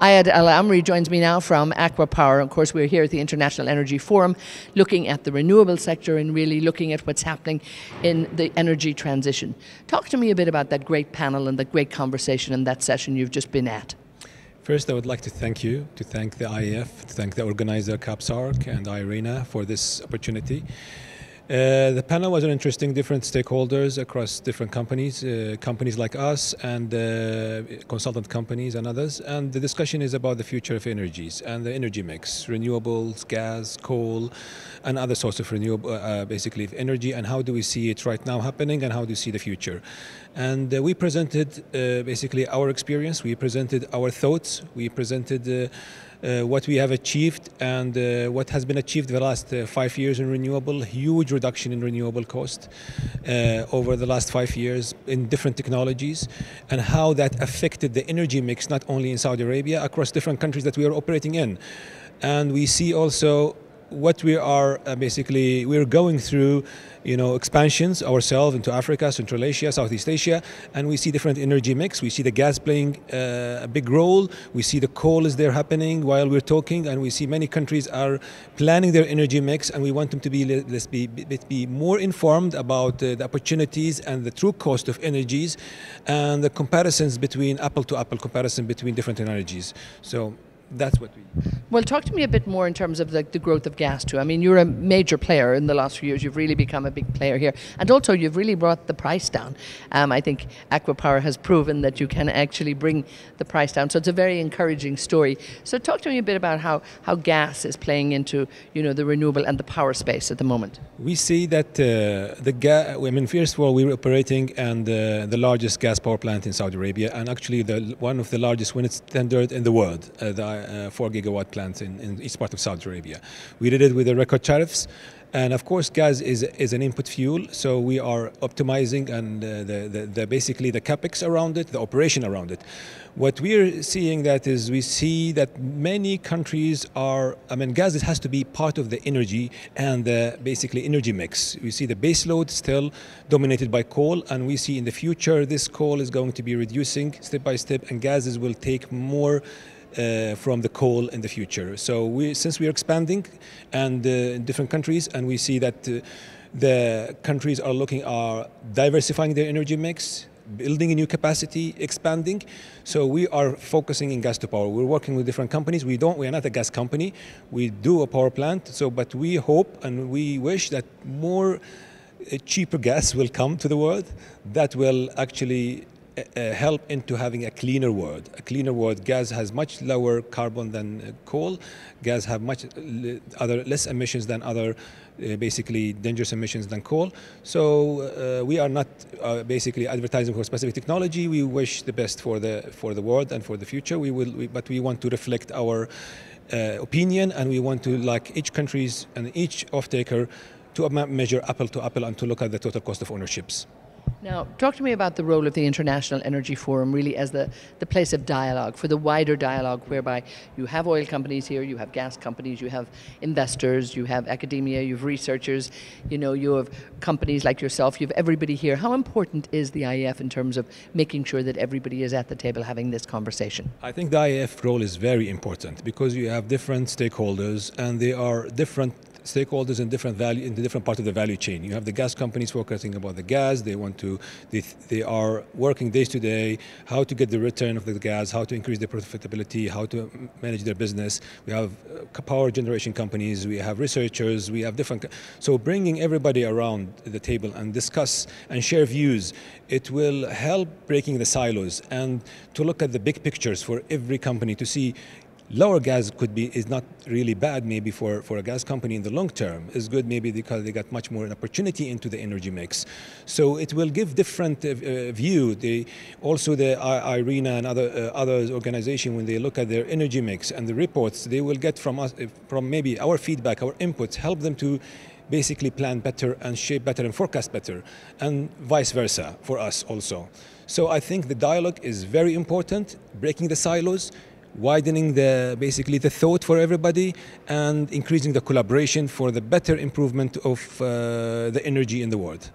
Ayad Amri joins me now from ACWA Power. Of course, we're here at the International Energy Forum looking at the renewable sector and really looking at what's happening in the energy transition. Talk to me a bit about that great panel and the great conversation in that session you've just been at. First, I would like to thank you, to thank the IEF, to thank the organizer CAPSARC and IRENA for this opportunity. The panel was an interesting, different stakeholders across different companies, companies like us and consultant companies and others. And the discussion is about the future of energies and the energy mix, renewables, gas, coal, and other sources of renewable, basically of energy, and how do we see it right now happening and how do we see the future. And we presented basically our experience, we presented our thoughts, we presented what we have achieved and what has been achieved the last 5 years in renewable, huge reduction in renewable cost over the last 5 years in different technologies, and how that affected the energy mix not only in Saudi Arabia, across different countries that we are operating in. And we see also what we are we're going through, expansions ourselves into Africa, Central Asia, Southeast Asia, and we see different energy mix. We see the gas playing a big role. We see the coal is there happening while we're talking, and we see many countries are planning their energy mix, and we want them to be more informed about the opportunities and the true cost of energies and the comparisons between apple-to-apple comparison between different energies. So that's what we... Well, talk to me a bit more in terms of the growth of gas too. I mean, you're a major player in the last few years. You've really become a big player here. And also, you've really brought the price down. I think ACWA Power has proven that you can actually bring the price down. So it's a very encouraging story. So talk to me a bit about how gas is playing into, the renewable and the power space at the moment. We see that the gas, first of all, we were operating and the largest gas power plant in Saudi Arabia, and actually one of the largest when it's tendered in the world, the 4 gigawatt plants in each part of Saudi Arabia. We did it with the record tariffs, and of course gas is an input fuel, so we are optimizing and basically the capex around it, the operation around it. What we're seeing we see that many countries are, gas has to be part of the energy and the basically energy mix. We see the base load still dominated by coal, and we see in the future this coal is going to be reducing step by step, and gases will take more from the coal in the future. So since we are expanding and in different countries, and we see that the countries are diversifying their energy mix, building a new capacity, expanding. So we are focusing in gas to power. We're working with different companies. We are not a gas company. We do a power plant. But we hope and we wish that more cheaper gas will come to the world that will actually help into having a cleaner world. A cleaner world. Gas has much lower carbon than coal. Gas have much less emissions than other basically dangerous emissions than coal. So we are not basically advertising for specific technology. We wish the best for the world and for the future. But we want to reflect our opinion, and we want to, like each countries and each off-taker, to measure apple to apple and to look at the total cost of ownerships. Now, talk to me about the role of the International Energy Forum really as the place of dialogue, for the wider dialogue, whereby you have oil companies here, you have gas companies, you have investors, you have academia, you have researchers, you have companies like yourself, you have everybody here. How important is the IEF in terms of making sure that everybody is at the table having this conversation? I think the IEF role is very important because you have different stakeholders, and they are different stakeholders in different parts of the value chain. You have the gas companies focusing about the gas. They are working day to day how to get the return of the gas, how to increase their profitability, how to manage their business. We have power generation companies, we have researchers, we have different. So bringing everybody around the table and discuss and share views, it will help breaking the silos and to look at the big pictures for every company to see. Lower gas is not really bad maybe for a gas company in the long term. It's good maybe because they got much more an opportunity into the energy mix. So it will give different view. Also the IRENA and other organizations, when they look at their energy mix and the reports, they will get from us, from maybe our feedback, our inputs, help them to basically plan better and shape better and forecast better, and vice versa for us also. So I think the dialogue is very important, breaking the silos, widening basically the thought for everybody, and increasing the collaboration for the better improvement of the energy in the world.